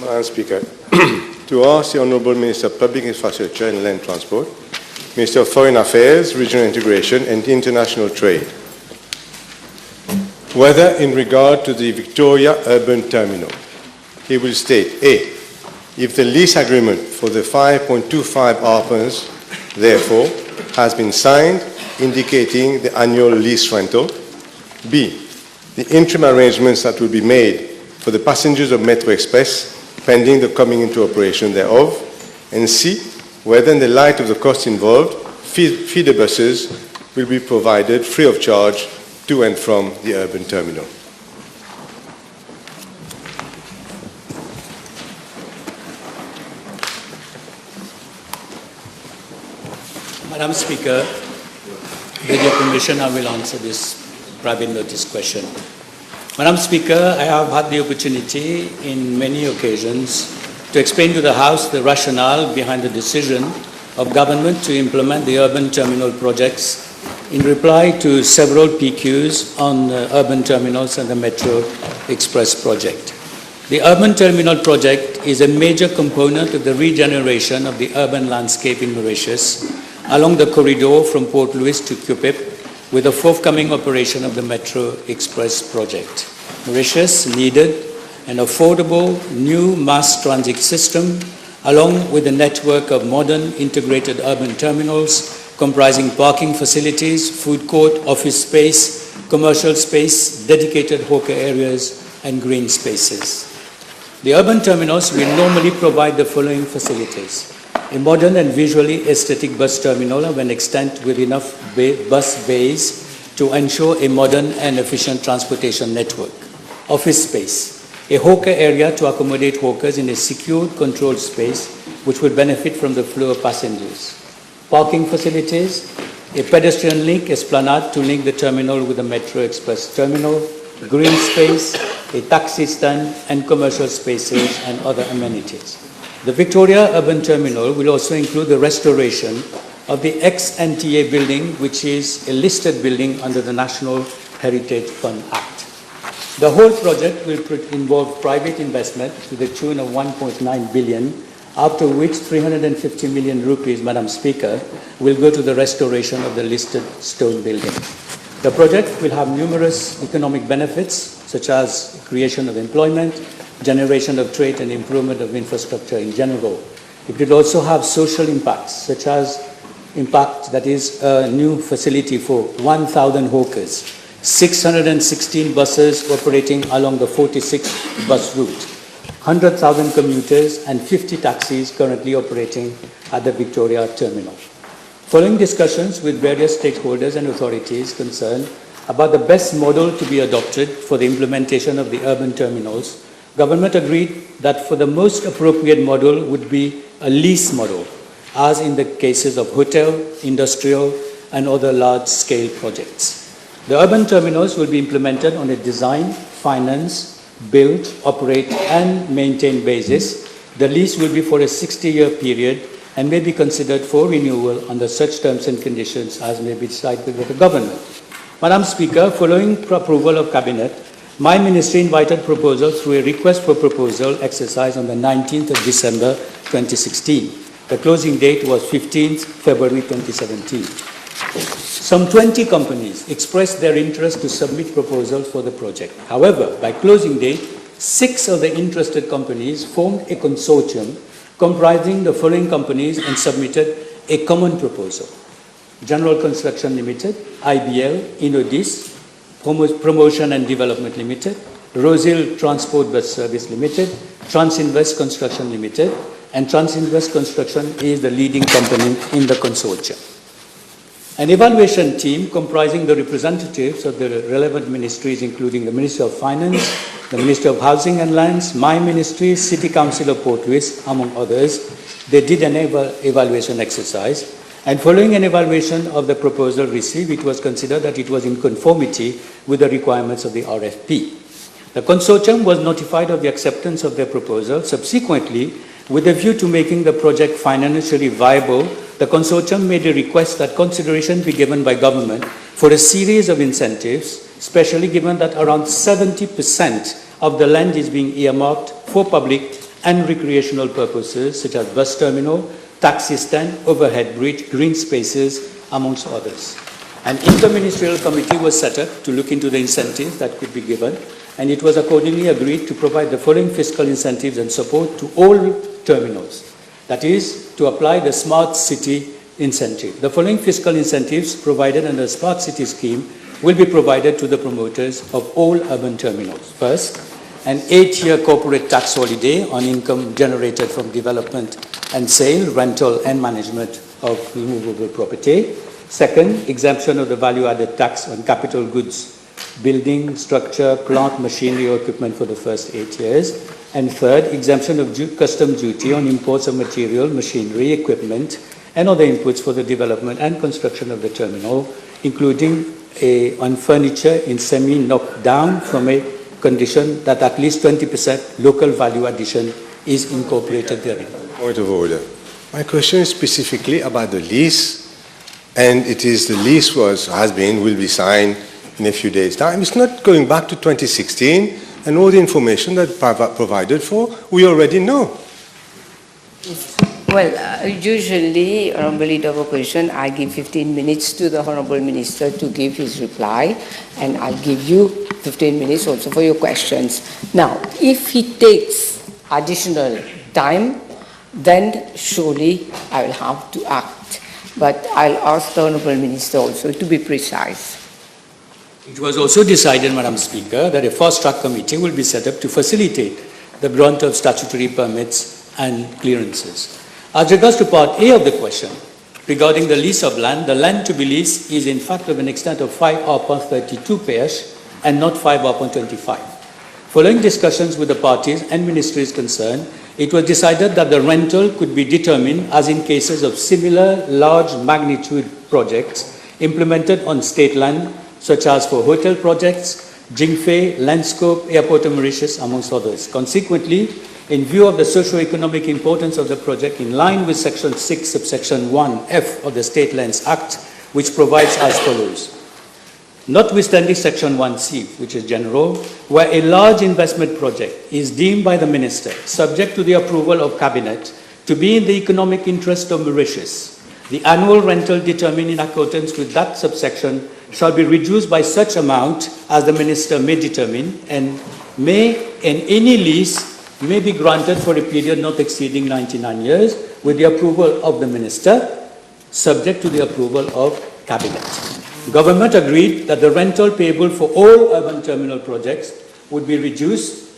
Madam Speaker, to ask the Honourable Minister of Public Infrastructure and Land Transport, Minister of Foreign Affairs, Regional Integration and International Trade, whether in regard to the Victoria Urban Terminal, he will state, A, if the lease agreement for the 5.25 arpents, therefore, has been signed, indicating the annual lease rental, B, the interim arrangements that will be made for the passengers of Metro Express pending the coming into operation thereof, and C, whether in the light of the costs involved, feeder buses will be provided free of charge to and from the urban terminal. Madam Speaker, with your permission, I will answer this private notice question. Madam Speaker, I have had the opportunity in many occasions to explain to the House the rationale behind the decision of government to implement the urban terminal projects in reply to several PQs on urban terminals and the Metro Express project. The urban terminal project is a major component of the regeneration of the urban landscape in Mauritius along the corridor from Port Louis to Cupip, with the forthcoming operation of the Metro Express project. Mauritius needed an affordable new mass transit system along with a network of modern integrated urban terminals comprising parking facilities, food court, office space, commercial space, dedicated hawker areas, and green spaces. The urban terminals will normally provide the following facilities: a modern and visually aesthetic bus terminal of an extent with enough bus bays to ensure a modern and efficient transportation network. Office space, a hawker area to accommodate hawkers in a secured, controlled space which will benefit from the flow of passengers. Parking facilities, a pedestrian link esplanade to link the terminal with the Metro Express terminal, green space, a taxi stand, and commercial spaces and other amenities. The Victoria Urban Terminal will also include the restoration of the ex-NTA building, which is a listed building under the National Heritage Fund Act. The whole project will involve private investment to the tune of 1.9 billion, after which 350 million rupees, Madam Speaker, will go to the restoration of the listed stone building. The project will have numerous economic benefits, such as creation of employment, generation of trade and improvement of infrastructure in general. It will also have social impacts, such as impact that is a new facility for 1,000 hawkers, 616 buses operating along the 46 bus route, 100,000 commuters and 50 taxis currently operating at the Victoria Terminal. Following discussions with various stakeholders and authorities concerned about the best model to be adopted for the implementation of the urban terminals, Government agreed that for the most appropriate model would be a lease model, as in the cases of hotel, industrial, and other large-scale projects. The urban terminals will be implemented on a design, finance, build, operate, and maintain basis. The lease will be for a 60-year period and may be considered for renewal under such terms and conditions as may be decided with the government. Madam Speaker, following approval of Cabinet, my ministry invited proposal through a request for proposal exercise on the 19th of December 2016. The closing date was 15th February 2017. Some 20 companies expressed their interest to submit proposals for the project. However, by closing date, 6 of the interested companies formed a consortium comprising the following companies and submitted a common proposal: General Construction Limited, IBL, Inodis, Promotion and Development Limited, Rosil Transport Bus Service Limited, Transinvest Construction Limited, and Transinvest Construction is the leading company in the consortium. An evaluation team comprising the representatives of the relevant ministries, including the Ministry of Finance, the Ministry of Housing and Lands, my ministry, City Council of Port Louis, among others, they did an evaluation exercise. And following an evaluation of the proposal received, it was considered that it was in conformity with the requirements of the RFP. The consortium was notified of the acceptance of their proposal. Subsequently, with a view to making the project financially viable, the consortium made a request that consideration be given by government for a series of incentives, especially given that around 70% of the land is being earmarked for public and recreational purposes such as bus terminal, taxi stand, overhead bridge, green spaces, amongst others. An interministerial committee was set up to look into the incentives that could be given, and it was accordingly agreed to provide the following fiscal incentives and support to all terminals. That is, to apply the Smart City incentive. The following fiscal incentives provided under the Smart City scheme will be provided to the promoters of all urban terminals. First, an 8-year corporate tax holiday on income generated from development and sale, rental and management of removable property. Second, exemption of the value-added tax on capital goods, building, structure, plant, machinery or equipment for the first 8 years. And third, exemption of custom duty on imports of material, machinery, equipment, and other inputs for the development and construction of the terminal, including on furniture in semi-knocked down from a condition that at least 20% local value addition is incorporated therein. Point of order. My question is specifically about the lease, and it is the lease will be signed in a few days' time. It's not going back to 2016, and all the information that provided for, we already know. Well, usually, Honourable Leader of Opposition, I give 15 minutes to the Honourable Minister to give his reply, and I'll give you 15 minutes also for your questions. Now, if he takes additional time, then surely I will have to act. But I'll ask the Honourable Minister also to be precise. It was also decided, Madam Speaker, that a fast-track committee will be set up to facilitate the grant of statutory permits and clearances. As regards to Part A of the question, regarding the lease of land, the land to be leased is in fact of an extent of 5/32 pairs and not 5/25. Following discussions with the parties and ministries concerned, it was decided that the rental could be determined as in cases of similar large magnitude projects implemented on state land, such as for hotel projects, Jingfei, Landscope, Airport of Mauritius, amongst others. Consequently, in view of the socio-economic importance of the project, in line with Section 6, subsection 1F of the State Lands Act, which provides as follows. Notwithstanding Section 1C, which is general, where a large investment project is deemed by the Minister, subject to the approval of Cabinet, to be in the economic interest of Mauritius, the annual rental determined in accordance with that subsection shall be reduced by such amount as the Minister may determine, and any lease may be granted for a period not exceeding 99 years with the approval of the Minister, subject to the approval of Cabinet. Government agreed that the rental payable for all urban terminal projects would be reduced,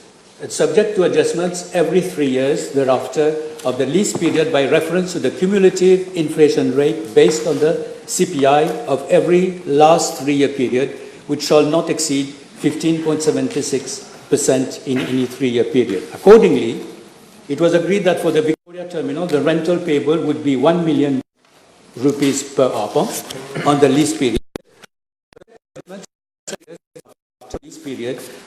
subject to adjustments every 3 years thereafter of the lease period by reference to the cumulative inflation rate based on the CPI of every last 3-year period, which shall not exceed 15.76% in any 3-year period. Accordingly, it was agreed that for the Victoria Terminal, the rental payable would be 1 million rupees per hour on the lease period.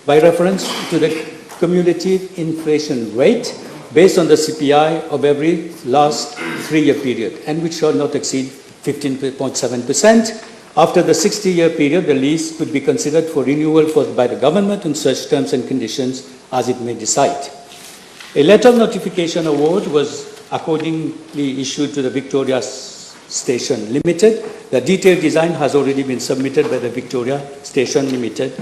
By reference to the cumulative inflation rate based on the CPI of every last 3-year period, and which shall not exceed 15.7%. After the 60-year period, the lease could be considered for renewal by the government on such terms and conditions as it may decide. A letter of notification award was accordingly issued to the Victoria Station Limited. The detailed design has already been submitted by the Victoria Station Limited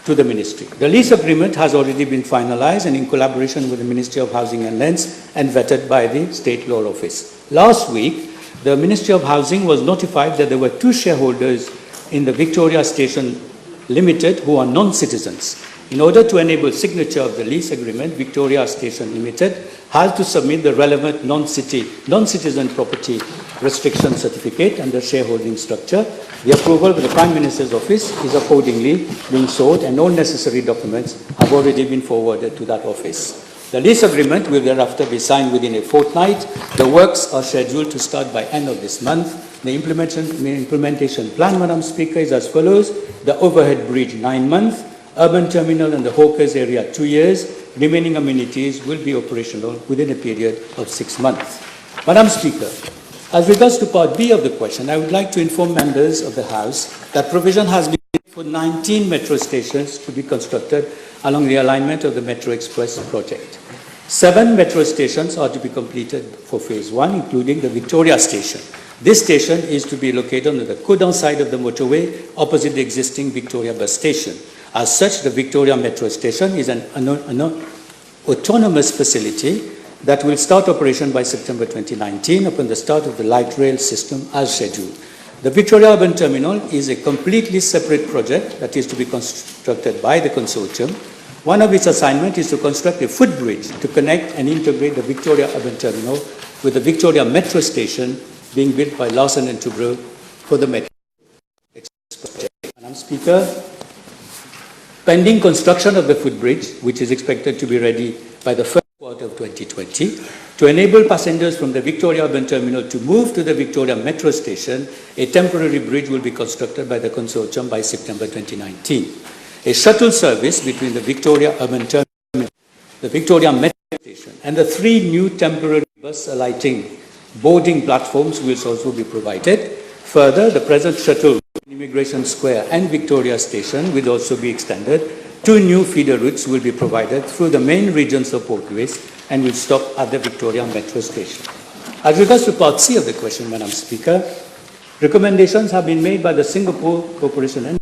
to the Ministry. The lease agreement has already been finalized and in collaboration with the Ministry of Housing and Lands and vetted by the State Law Office. Last week, the Ministry of Housing was notified that there were 2 shareholders in the Victoria Station Limited who are non-citizens. In order to enable signature of the lease agreement, Victoria Station Limited has to submit the relevant non-citizen property restriction certificate and the shareholding structure. The approval of the Prime Minister's Office is accordingly being sought, and all necessary documents have already been forwarded to that office. The lease agreement will thereafter be signed within a fortnight. The works are scheduled to start by end of this month. The implementation plan, Madam Speaker, is as follows. The overhead bridge, 9 months. Urban terminal and the hawkers area, 2 years. Remaining amenities will be operational within a period of 6 months. Madam Speaker, as regards to Part B of the question, I would like to inform members of the House that provision has been made for 19 metro stations to be constructed along the alignment of the Metro Express project. 7 metro stations are to be completed for phase 1, including the Victoria station. This station is to be located on the Kudan side of the motorway, opposite the existing Victoria bus station. As such, the Victoria metro station is an autonomous facility that will start operation by September 2019 upon the start of the light rail system as scheduled. The Victoria Urban Terminal is a completely separate project that is to be constructed by the consortium. One of its assignments is to construct a footbridge to connect and integrate the Victoria Urban Terminal with the Victoria Metro Station being built by Larsen & Toubro for the Metro Express project. Madam Speaker, pending construction of the footbridge, which is expected to be ready by the first quarter of 2020, to enable passengers from the Victoria Urban Terminal to move to the Victoria Metro Station, a temporary bridge will be constructed by the consortium by September 2019. A shuttle service between the Victoria Urban Terminal, the Victoria Metro Station, and the 3 new temporary bus alighting boarding platforms will also be provided. Further, the present shuttle Immigration Square and Victoria Station will also be extended. 2 new feeder routes will be provided through the main regions of Port Louis and will stop at the Victoria Metro Station. As regards to Part C of the question, Madam Speaker, recommendations have been made by the Singapore Corporation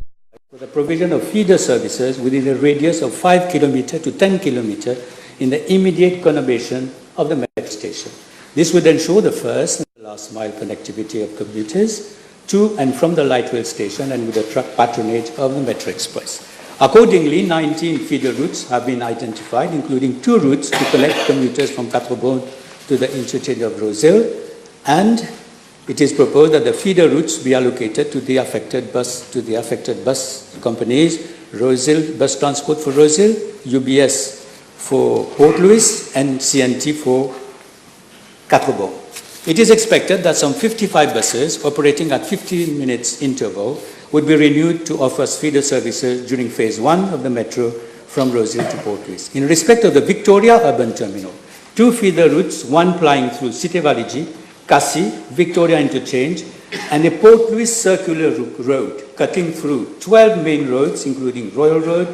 for the provision of feeder services within a radius of 5 km to 10 km in the immediate conurbation of the metro station. This would ensure the first and the last mile connectivity of commuters to and from the light rail station and with the truck patronage of the Metro Express. Accordingly, 19 feeder routes have been identified, including 2 routes to connect commuters from Quatre-Bornes to the interchange of Rosehill, and it is proposed that the feeder routes be allocated to the affected bus companies, Rosehill Bus Transport for Rosehill, UBS for Port Louis, and CNT for Quatre-Bornes. It is expected that some 55 buses operating at 15 minutes interval would be renewed to offer feeder services during phase 1 of the metro from Rosehill to Port Louis. In respect of the Victoria Urban Terminal, 2 feeder routes, one plying through Cité Valigi, Cassis, Victoria Interchange, and a Port Louis circular road cutting through 12 main roads, including Royal Road,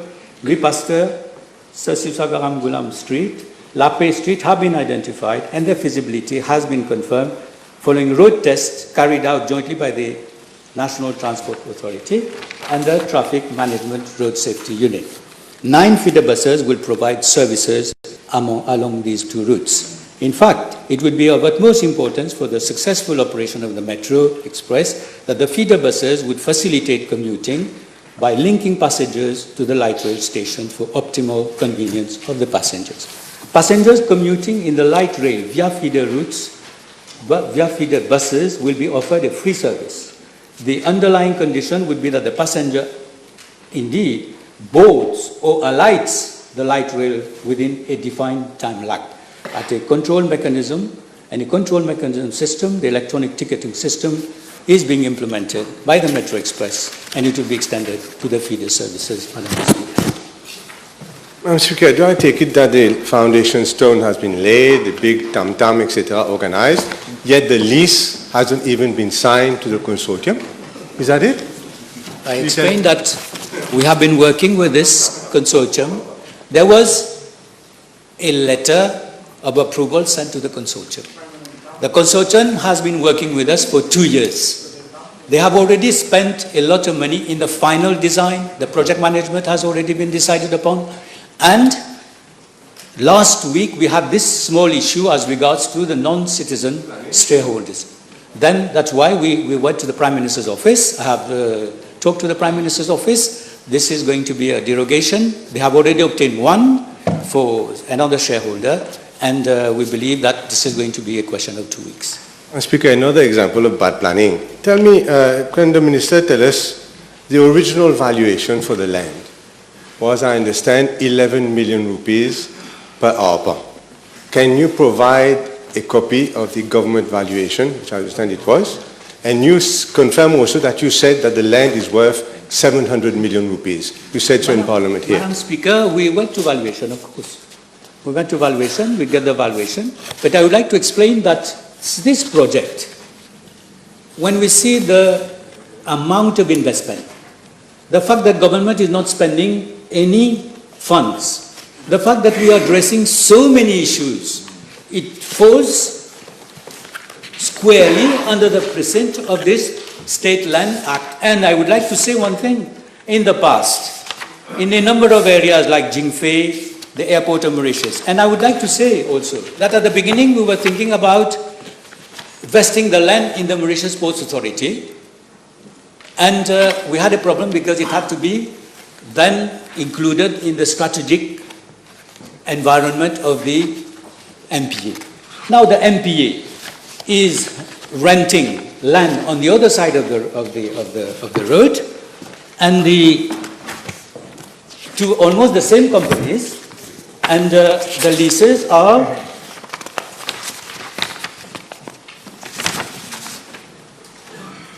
Louis Pasteur, Sir Sisagaram Gulam Street, Lape Street, have been identified, and their feasibility has been confirmed following road tests carried out jointly by the National Transport Authority and the Traffic Management Road Safety Unit. 9 feeder buses will provide services along these 2 routes. In fact, it would be of utmost importance for the successful operation of the Metro Express that the feeder buses would facilitate commuting by linking passengers to the light rail station for optimal convenience of the passengers. Passengers commuting in the light rail via feeder routes, via feeder buses, will be offered a free service. The underlying condition would be that the passenger indeed boards or alights the light rail within a defined time lag. At a control mechanism, and a control mechanism system, the electronic ticketing system, is being implemented by the Metro Express, and it will be extended to the feeder services. Madam Speaker. Madam Speaker, do I take it that the foundation stone has been laid, the big tam-tam, etc., organized, yet the lease hasn't even been signed to the consortium? Is that it? I explained that we have been working with this consortium. There was a letter of approval sent to the consortium. The consortium has been working with us for 2 years. They have already spent a lot of money in the final design. The project management has already been decided upon. And last week we had this small issue as regards to the non-citizen stakeholders. Then that's why we went to the Prime Minister's office. I have talked to the Prime Minister's office. This is going to be a derogation. They have already obtained one for another shareholder, and we believe that this is going to be a question of 2 weeks. Speaker, another example of bad planning. Tell me, can the Minister tell us the original valuation for the land was, I understand, 11 million rupees per arpa. Can you provide a copy of the government valuation, which I understand it was, and you confirm also that you said that the land is worth 700 million rupees. You said so in Parliament here. Madam Speaker, we went to valuation, of course. We went to valuation, we get the valuation. But I would like to explain that this project, when we see the amount of investment, the fact that government is not spending any funds the fact that we are addressing so many issues, it falls squarely under the precinct of this State Land Act. And I would like to say one thing. In the past, in a number of areas like Jingfei, the airport of Mauritius, and I would like to say also that at the beginning we were thinking about vesting the land in the Mauritius Ports Authority, and we had a problem because it had to be then included in the strategic environment of the MPA. Now the MPA is renting land on the other side of the road, and to almost the same companies, and the leases are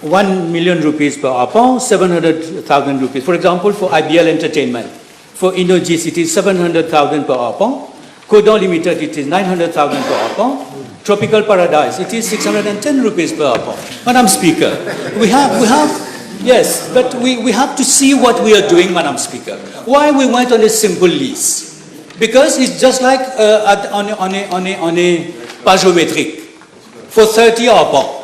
₹1 million per arpent, 700,000 rupees. For example, for IBL Entertainment, for InnoGC it is 700,000 per arpent. Codon Limited it is 900,000 per arpent. Tropical Paradise it is 610 rupees per arpent. Madam Speaker, we have. Yes, but we have to see what we are doing, Madam Speaker. Why we went on a simple lease? Because it's just like on a pagiometric. For 30 arpents.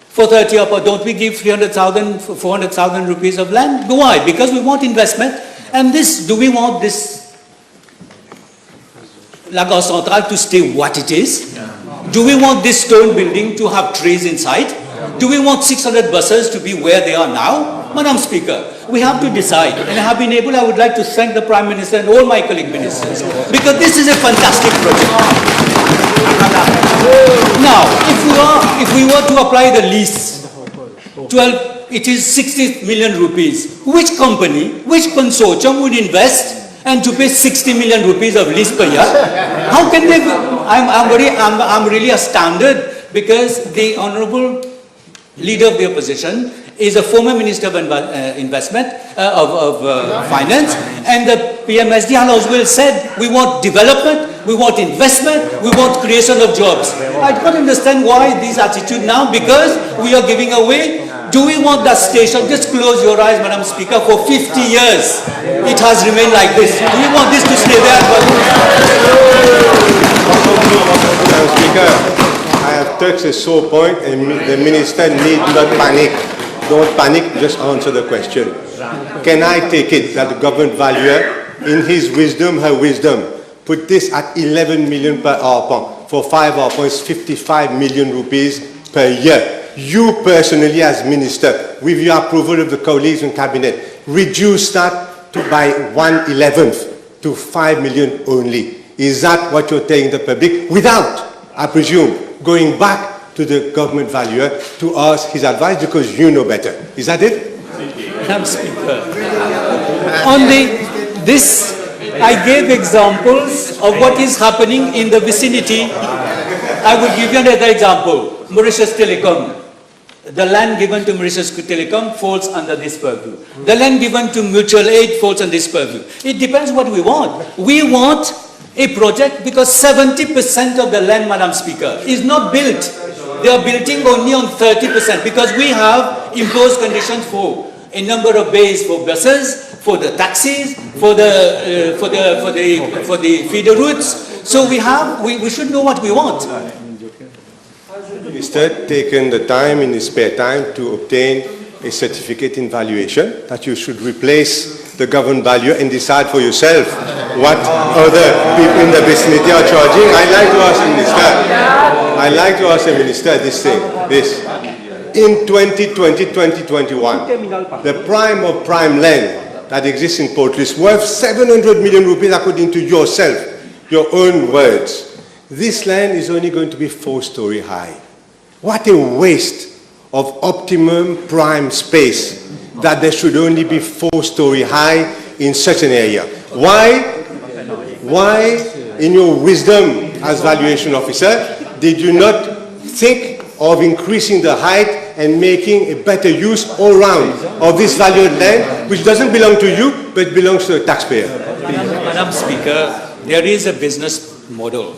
For 30 arpents, don't we give 300,000, 400,000 rupees of land? Why? Because we want investment. And this, do we want this La Gare Centrale to stay what it is? Do we want this stone building to have trees inside? Do we want 600 buses to be where they are now? Madam Speaker, we have to decide. And I would like to thank the Prime Minister and all my colleague ministers, because this is a fantastic project. Now, if we were to apply the lease, it is 60 million rupees. Which company, which consortium would invest and to pay 60 million rupees of lease per year? How can they? I'm really astounded, because the Honourable Leader of the Opposition is a former Minister of Investment, of Finance, and the PMSD will said, we want development, we want investment, we want creation of jobs. I don't understand why this attitude now, because we are giving away. Do we want that station? Just close your eyes, Madam Speaker. For 50 years, it has remained like this. Do we want this to stay there? Madam Speaker, I have touched a sore point, and the Minister need not panic. Don't panic, just answer the question. Can I take it that the government valuer, in his wisdom, her wisdom, put this at 11 million per arpent? For 5 arpents, 55 million rupees per year. You personally, as Minister, with your approval of the colleagues in Cabinet, reduce that by 1/11 to 5 million only. Is that what you're telling the public? Without, I presume, going back to the government valuer to ask his advice, because you know better. Is that it? Madam Speaker, on this, I gave examples of what is happening in the vicinity. I would give you another example. Mauritius Telecom. The land given to Mauritius Telecom falls under this purview. The land given to mutual aid falls under this purview. It depends what we want. We want a project because 70% of the land, Madam Speaker, is not built. They are building only on 30% because we have imposed conditions for a number of bays for buses, for the taxis, for the feeder routes. So we should know what we want. Minister taken the time in his spare time to obtain a certificate in valuation that you should replace the government valuer and decide for yourself what other people in the vicinity are charging. I'd like to ask the Minister this. In 2020, 2021, the prime of prime land that exists in Port Louis worth 700 million rupees according to yourself, your own words. This land is only going to be 4-story high. What a waste of optimum prime space that there should only be 4-story high in such an area. Why, in your wisdom as valuation officer, did you not think of increasing the height and making a better use all round of this valued land, which doesn't belong to you, but belongs to the taxpayer? Madam Speaker, there is a business model.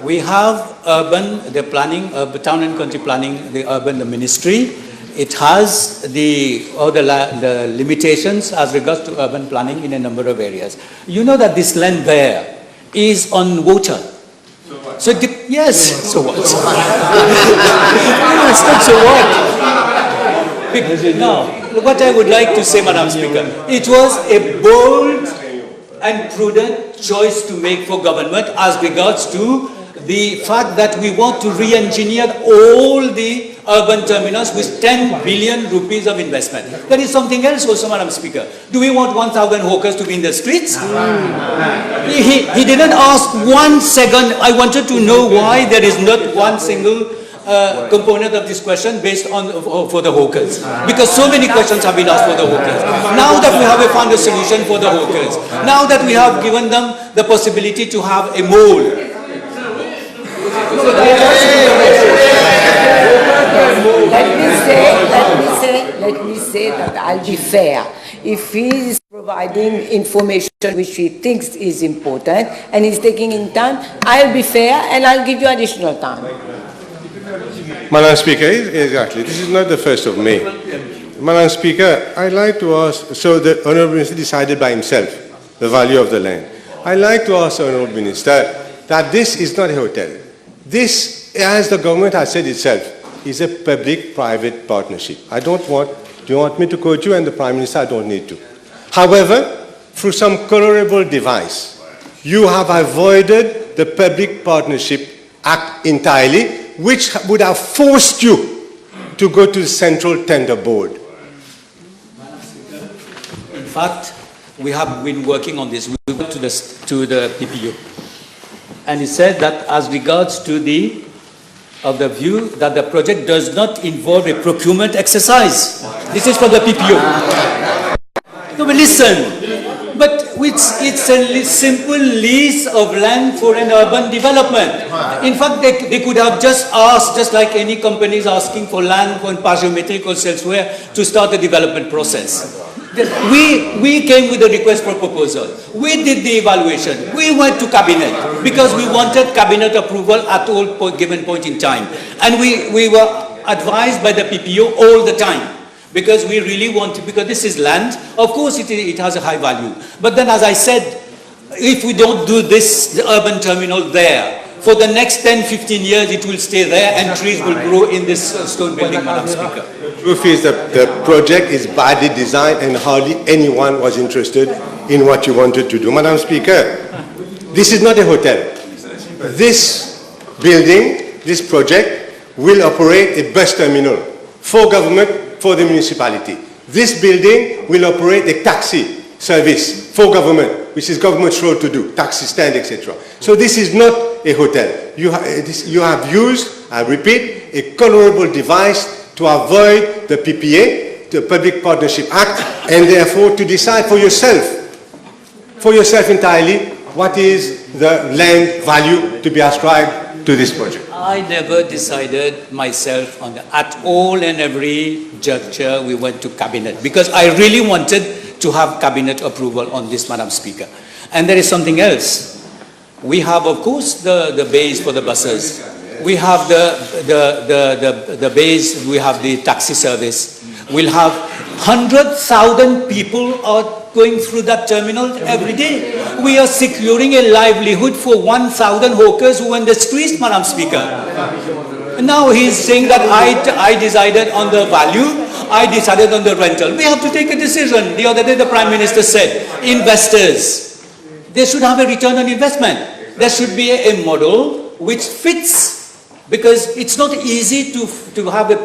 We have urban, the planning, town and country planning, the ministry, it has the limitations as regards to urban planning in a number of areas. You know that this land there is on water. So yes, so what? Yes, not so what? Now, what I would like to say, Madam Speaker, it was a bold and prudent choice to make for government as regards to the fact that we want to re-engineer all the urban terminals with 10 billion rupees of investment. There is something else also, Madam Speaker. Do we want 1,000 hawkers to be in the streets? He didn't ask 1 second. I wanted to know why there is not one single component of this question based on for the hawkers. Because so many questions have been asked for the hawkers. Now that we have found a solution for the hawkers, now that we have given them the possibility to have a mole, let me say that I'll be fair. If he is providing information which he thinks is important and he's taking in time, I'll be fair and I'll give you additional time. Madam Speaker, exactly. This is not the 1st of May. Madam Speaker, I'd like to ask, so the Honourable Minister decided by himself the value of the land. I'd like to ask the Honourable Minister that this is not a hotel. This, as the government has said itself, is a public-private partnership. Do you want me to quote you and the Prime Minister? I don't need to. However, through some colorable device, you have avoided the Public Partnership Act entirely, which would have forced you to go to the Central Tender Board. In fact, we have been working on this. We went to the PPU. And he said that as regards to the view that the project does not involve a procurement exercise. This is for the PPU. No, but listen. But it's a simple lease of land for an urban development. In fact, they could have just asked, just like any company is asking for land for Pargeometric or elsewhere, to start the development process. We came with a request for proposal. We did the evaluation. We went to cabinet because we wanted cabinet approval at all given point in time. And we were advised by the PPO all the time. Because we really want to, because this is land, of course it has a high value. But then as I said, if we don't do this, the urban terminal there, for the next 10, 15 years it will stay there and trees will grow in this stone building, Madam Speaker. The truth is that the project is badly designed and hardly anyone was interested in what you wanted to do. Madam Speaker, this is not a hotel. This building, this project, will operate a bus terminal for government, for the municipality. This building will operate a taxi service for government, which is government's role to do, taxi stand, etc. So this is not a hotel. You have used, I repeat, a colorable device to avoid the PPA, the Public Partnership Act, and therefore to decide for yourself entirely, what is the land value to be ascribed to this project. I never decided myself on that. At all and every juncture we went to cabinet because I really wanted to have cabinet approval on this, Madam Speaker. And there is something else. We have, of course, the bays for the buses. We have the bays, we have the taxi service. We'll have 100,000 people are going through that terminal every day. We are securing a livelihood for 1,000 hawkers who are in the streets, Madam Speaker. And now he's saying that I decided on the value, I decided on the rental. We have to take a decision. The other day the Prime Minister said, investors, they should have a return on investment. There should be a model which fits, because it's not easy to have a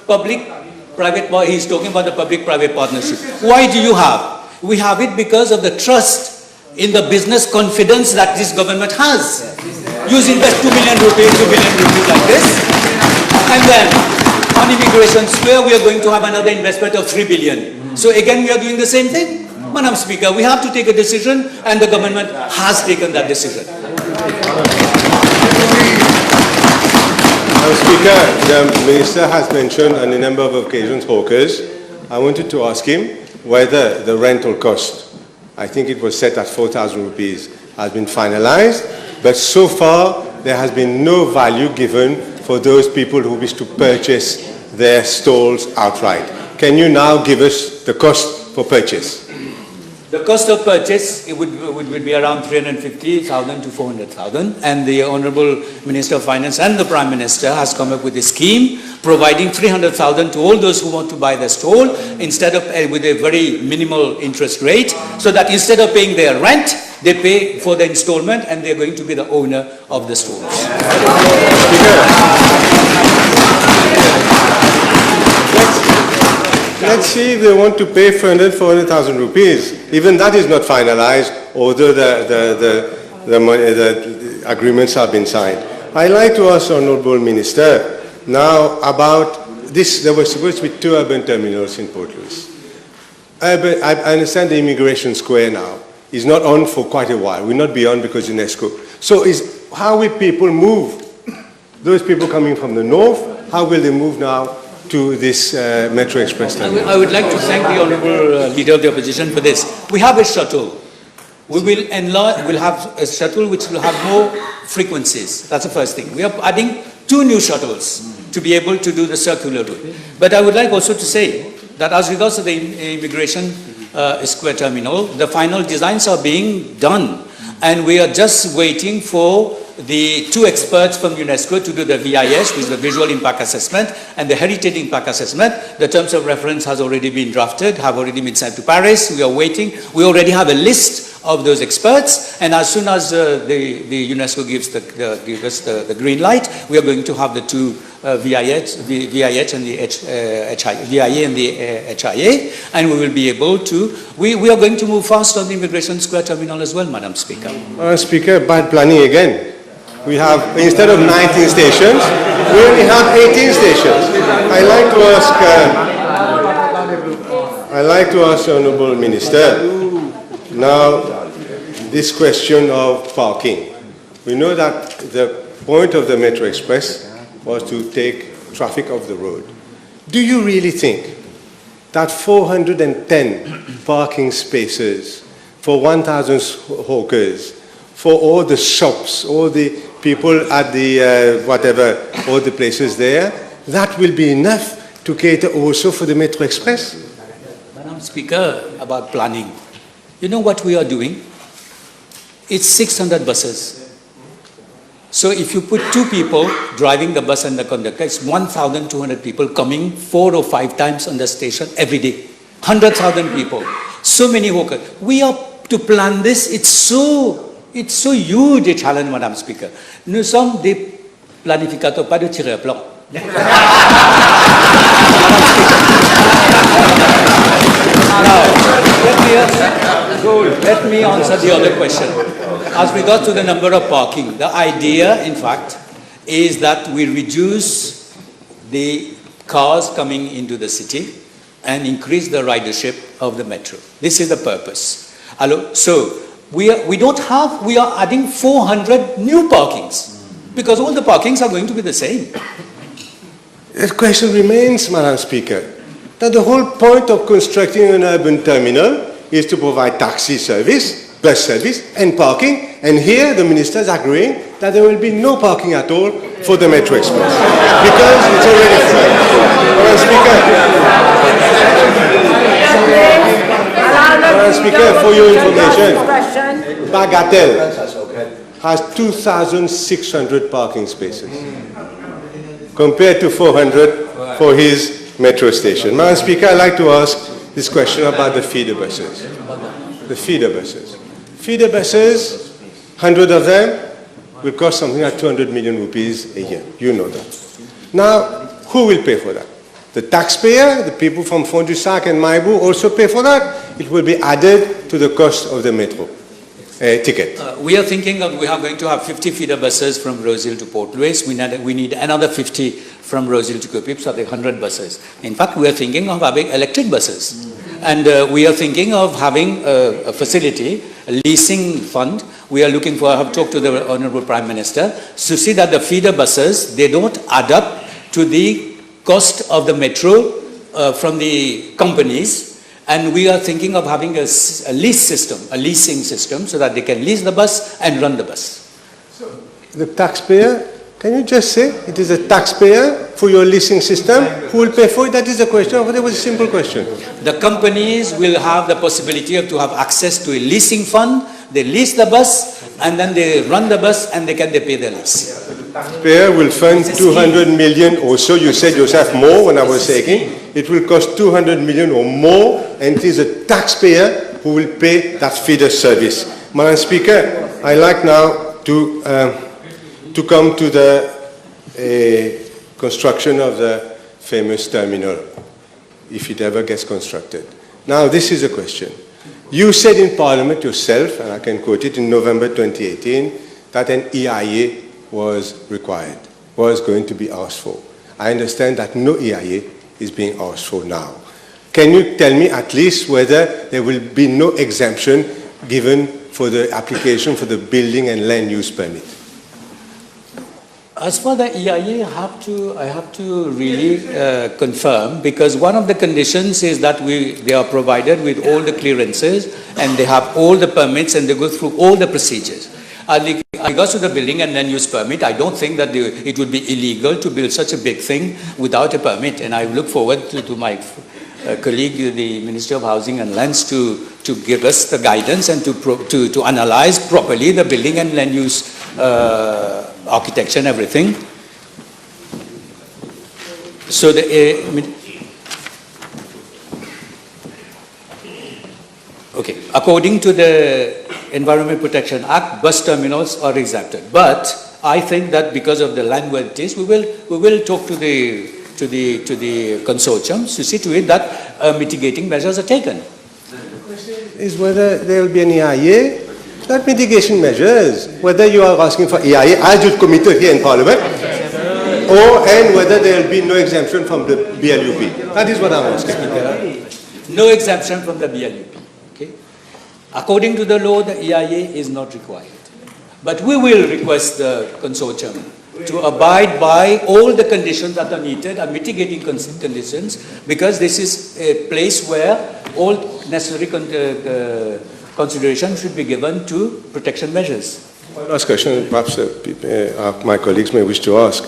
public-private, he's talking about the public-private partnership. Why do you have? We have it because of the trust in the business confidence that this government has. You invest 2 billion rupees like this, and then on immigration sphere we are going to have another investment of 3 billion. So again we are doing the same thing. Madam Speaker, we have to take a decision and the government has taken that decision. Madam Speaker, the Minister has mentioned on a number of occasions hawkers. I wanted to ask him whether the rental cost, I think it was set at 4,000 rupees, has been finalized, but so far there has been no value given for those people who wish to purchase their stalls outright. Can you now give us the cost for purchase? The cost of purchase, it would be around 350,000 to 400,000, and the Honourable Minister of Finance and the Prime Minister has come up with a scheme providing 300,000 to all those who want to buy the stall instead of with a very minimal interest rate, so that instead of paying their rent, they pay for the installment and they're going to be the owner of the stalls. Let's see if they want to pay 400,000 rupees. Even that is not finalized, although the agreements have been signed. I'd like to ask Honourable Minister now about this. There were supposed to be 2 urban terminals in Port Louis. I understand the immigration square now is not on for quite a while. Will not be on because UNESCO. So how will people move? Those people coming from the north, how will they move now to this Metro Express terminal? I would like to thank the Honourable Leader of the Opposition for this. We have a shuttle. We will enlarge, we'll have a shuttle which will have more frequencies. That's the first thing. We are adding 2 new shuttles to be able to do the circular route. But I would like also to say that as regards to the immigration square terminal, the final designs are being done. And we are just waiting for the 2 experts from UNESCO to do the VIS, which is the Visual Impact Assessment, and the Heritage Impact Assessment. The terms of reference has already been drafted, have already been sent to Paris. We are waiting. We already have a list of those experts, and as soon as the UNESCO gives us the green light, we are going to have the 2 VIH and the VIA and the HIA, and we will be able to, we are going to move fast on the Immigration Square Terminal as well, Madam Speaker. Speaker, bad planning again. We have, instead of 19 stations, we only have 18 stations. I'd like to ask the Honourable Minister, now this question of parking. We know that the point of the Metro Express was to take traffic off the road. Do you really think that 410 parking spaces for 1,000 hawkers, for all the shops, all the people at the all the places there, that will be enough to cater also for the Metro Express? Madam Speaker, about planning, you know what we are doing? It's 600 buses. So if you put 2 people driving the bus and the conductor, it's 1,200 people coming 4 or 5 times on the station every day. 100,000 people. So many workers. We are to plan this. It's so huge a challenge, Madame Speaker. Nous sommes des planificateurs, pas de tireurs plans. Now, let me answer the other question. As regards to the number of parking, the idea, in fact, is that we reduce the cars coming into the city and increase the ridership of the metro. This is the purpose. So, we are adding 400 new parkings because all the parkings are going to be the same. The question remains, Madam Speaker, that the whole point of constructing an urban terminal is to provide taxi service, bus service and parking, and here the Minister is agreeing that there will be no parking at all for the Metro Express because it's already full. Madam Speaker, for your information, Bagatelle has 2,600 parking spaces compared to 400 for his metro station. Madam Speaker, I'd like to ask this question about the feeder buses. The feeder buses. Feeder buses, 100 of them, will cost something like 200 million rupees a year. You know that. Now, who will pay for that? The taxpayer, the people from Fond-du-Sac and Maibu also pay for that. It will be added to the cost of the metro ticket. We are thinking of, we are going to have 50 feeder buses from Rosehill to Port Louis. We need another 50 from Rosehill to Copips, so 100 buses. In fact, we are thinking of having electric buses. And we are thinking of having a facility, a leasing fund. We are looking for, I have talked to the Honourable Prime Minister, to see that the feeder buses, they don't add up to the cost of the metro from the companies. And we are thinking of having a lease system, a leasing system, so that they can lease the bus and run the bus. So the taxpayer Can you just say it is a taxpayer for your leasing system who will pay for it? That is the question. That was a simple question. The companies will have the possibility of to have access to a leasing fund. They lease the bus and then they run the bus and they pay the lease. Taxpayer will fund 200 million or so. You said yourself more when I was saying it will cost 200 million or more, and it is a taxpayer who will pay that feeder service. Madam Speaker, I like now to come to the construction of the famous terminal, if it ever gets constructed. Now, this is a question. You said in Parliament yourself, and I can quote it, in November 2018, that an EIA was required, was going to be asked for. I understand that no EIA is being asked for now. Can you tell me at least whether there will be no exemption given for the application for the building and land use permit? As for the EIA, I have to really confirm, because one of the conditions is that they are provided with all the clearances and they have all the permits and they go through all the procedures. As regards to the building and land use permit, I don't think that it would be illegal to build such a big thing without a permit, and I look forward to my colleague, the Minister of Housing and Lands, to give us the guidance and to analyze properly the building and land use architecture and everything. So okay, according to the Environment Protection Act, bus terminals are exempted. But I think that because of the languages, we will talk to the consortium to see to it that mitigating measures are taken. The question is whether there will be an EIA, not mitigation measures, whether you are asking for EIA, as you committed here in Parliament, and whether there will be no exemption from the BLUP. That is what I'm asking. No exemption from the BLUP. Okay? According to the law, the EIA is not required. But we will request the consortium to abide by all the conditions that are needed, and mitigating conditions, because this is a place where all necessary consideration should be given to protection measures. One last question, perhaps my colleagues may wish to ask.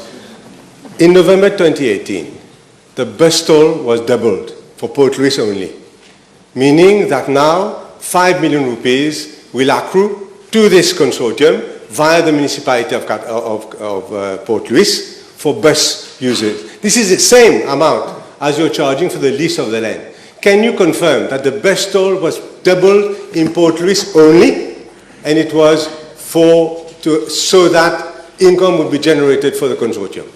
In November 2018, the bus toll was doubled for Port Louis only, meaning that now 5 million rupees will accrue to this consortium via the municipality of Port Louis for bus users. This is the same amount as you're charging for the lease of the land. Can you confirm that the bus toll was doubled in Port Louis only, and it was so that income would be generated for the consortium?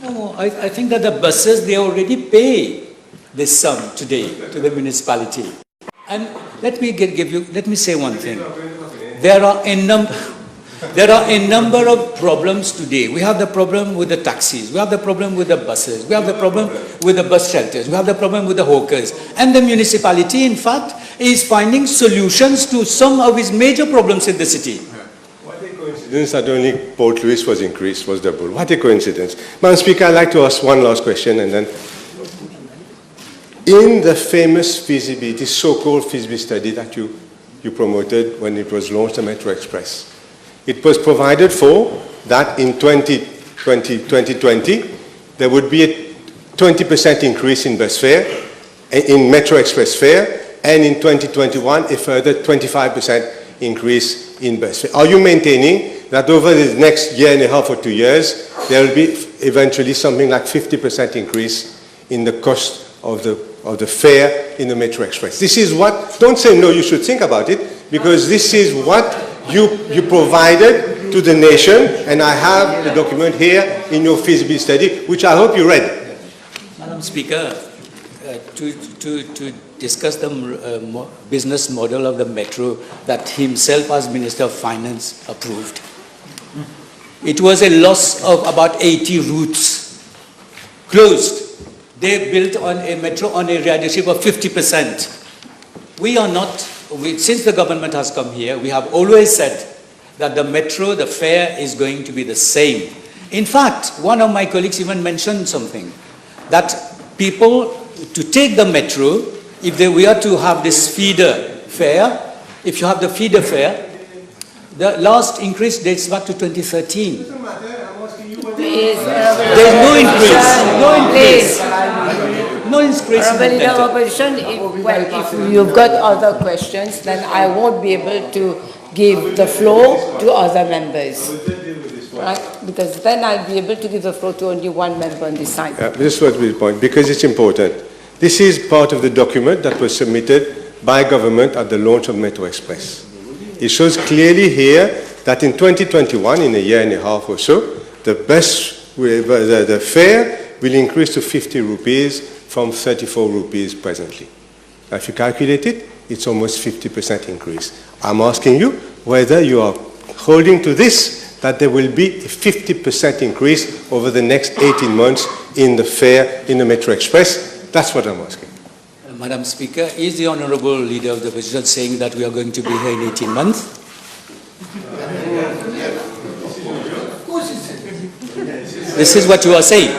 No, I think that the buses, they already pay this sum today to the municipality. And let me say one thing. There are a number of problems today. We have the problem with the taxis. We have the problem with the buses. We have the problem with the bus shelters. We have the problem with the hawkers. And the municipality, in fact, is finding solutions to some of its major problems in the city. What a coincidence that only Port Louis was doubled. What a coincidence. Madam Speaker, I'd like to ask one last question, and then in the famous feasibility, so-called feasibility study that you promoted when it was launched, the Metro Express, it was provided for that in 2020 there would be a 20% increase in bus fare, in Metro Express fare, and in 2021 a further 25% increase in bus fare. Are you maintaining that over the next year and a half or 2 years there will be eventually something like 50% increase in the cost of the fare in the Metro Express? This is what, don't say no, you should think about it, because this is what you provided to the nation, and I have the document here in your feasibility study, which I hope you read. Madam Speaker, to discuss the business model of the Metro that himself as Minister of Finance approved. It was a loss of about 80 routes, closed. They built on a metro on a ridership of 50%. We are not, since the government has come here, we have always said that the metro, the fare is going to be the same. In fact, one of my colleagues even mentioned something, that people, to take the metro, if we are to have this feeder fare, if you have the feeder fare, The last increase dates back to 2013. Please, There is no increase. No increase. Please. No increase in the Leader of dental. Opposition, if you've got other questions, then I won't be able to give the floor to other members. Right? Because then I'll be able to give the floor to only one member on this side. This was the point, because it's important. This is part of the document that was submitted by government at the launch of Metro Express. It shows clearly here that in 2021, in a year and a half or so, the fare will increase to 50 rupees from 34 rupees presently. Now, if you calculate it, it's almost 50% increase. I'm asking you whether you are holding to this, that there will be a 50% increase over the next 18 months in the fare in the Metro Express. That's what I'm asking. Madam Speaker, is the Honourable Leader of the Opposition saying that we are going to be here in 18 months? This is what you are saying.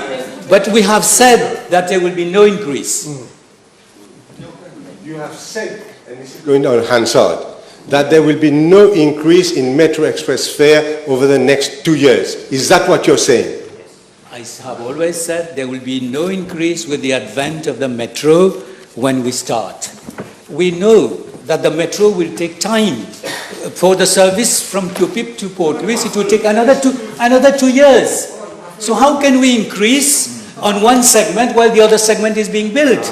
But we have said that there will be no increase. You have said, and this is going on Hansard, that there will be no increase in Metro Express fare over the next 2 years. Is that what you're saying? I have always said there will be no increase with the advent of the metro when we start. We know that the metro will take time. For the service from Cupip to Port Louis, it will take another two years. So how can we increase on one segment while the other segment is being built?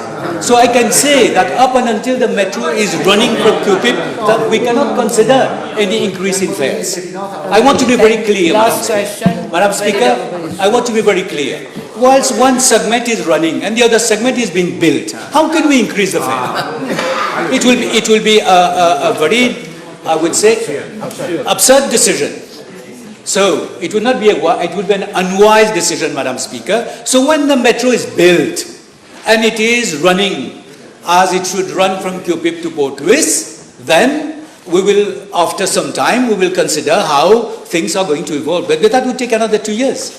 So I can say that up and until the metro is running from Cupip, that we cannot consider any increase in fares. I want to be very clear, Madam Speaker. I want to be very clear. Whilst one segment is running and the other segment is being built, how can we increase the fare? It will be a very, I would say, absurd decision. So it would not be it would be an unwise decision, Madam Speaker. So when the metro is built and it is running as it should run from Cupip to Port Louis, then we will, after some time, we will consider how things are going to evolve. But that would take another 2 years.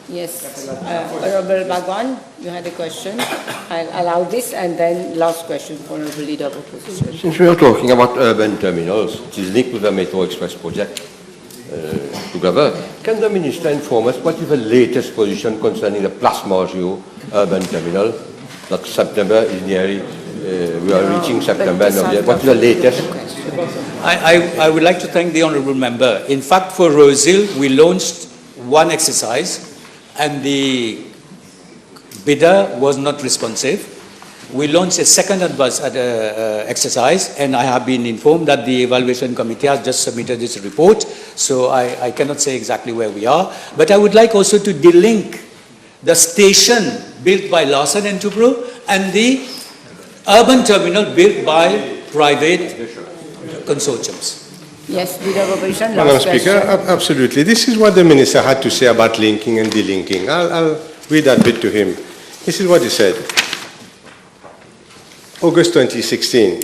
Yes. Honourable Bhagwan, you had a question. I'll allow this and then last question for Honourable Leader of Opposition. Since we are talking about urban terminals, it is linked with the Metro Express project together. Can the Minister inform us what is the latest position concerning the Place Margio urban terminal? That September is nearly, we are reaching September. What is the latest? I would like to thank the Honourable Member. In fact, for Rosehill, we launched one exercise and the bidder was not responsive. We launched a second exercise, and I have been informed that the evaluation committee has just submitted its report, so I cannot say exactly where we are. But I would like also to delink the station built by Larsen & Toubro and the urban terminal built by private consortiums. Yes, Leader of Opposition, Madam last Speaker, question. absolutely. This is what the Minister had to say about linking and delinking. I'll read that bit to him. This is what he said. August 2016,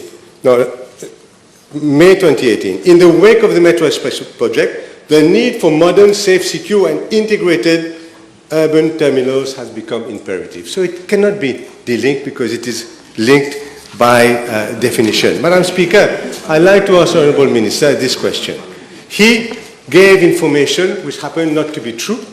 May 2018. In the wake of the Metro Express project, the need for modern, safe, secure and integrated urban terminals has become imperative. So it cannot be delinked because it is linked by definition. Madam Speaker, I'd like to ask the Honourable Minister this question. He gave information which happened not to be true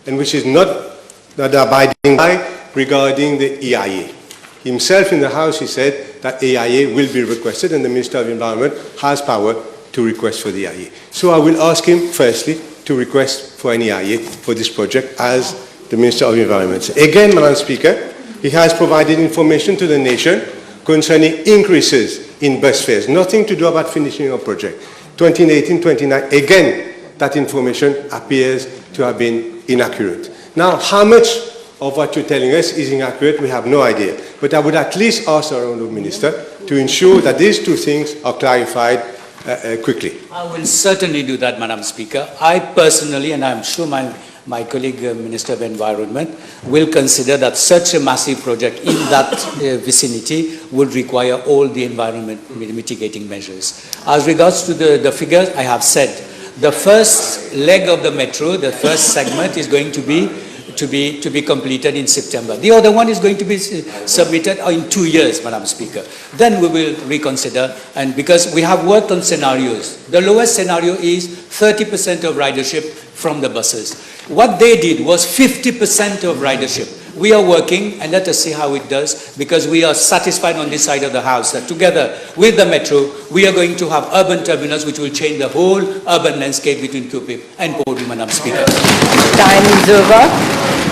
and which is not abiding by regarding the EIA. Himself in the House, he said that EIA will be requested and the Minister of Environment has power to request for the EIA. So I will ask him, firstly, to request for an EIA for this project as the Minister of Environment. Again, Madam Speaker, he has provided information to the nation concerning increases in bus fares, nothing to do about finishing a project. 2018, 2019, again, that information appears to have been inaccurate. Now, how much of what you're telling us is inaccurate, we have no idea. But I would at least ask the Honourable Minister to ensure that these two things are clarified quickly. I will certainly do that, Madam Speaker. I personally, and I'm sure my colleague Minister of Environment, will consider that such a massive project in that vicinity would require all the environment mitigating measures. As regards to the figures, I have said the first leg of the metro, the first segment, is going to be to be completed in September. The other one is going to be submitted in 2 years, Madam Speaker. Then we will reconsider, and because we have worked on scenarios. The lowest scenario is 30% of ridership from the buses. What they did was 50% of ridership. We are working, and let us see how it does, because we are satisfied on this side of the house that together with the metro, we are going to have urban terminals which will change the whole urban landscape between QP and Port, Madam Speaker. Time is over.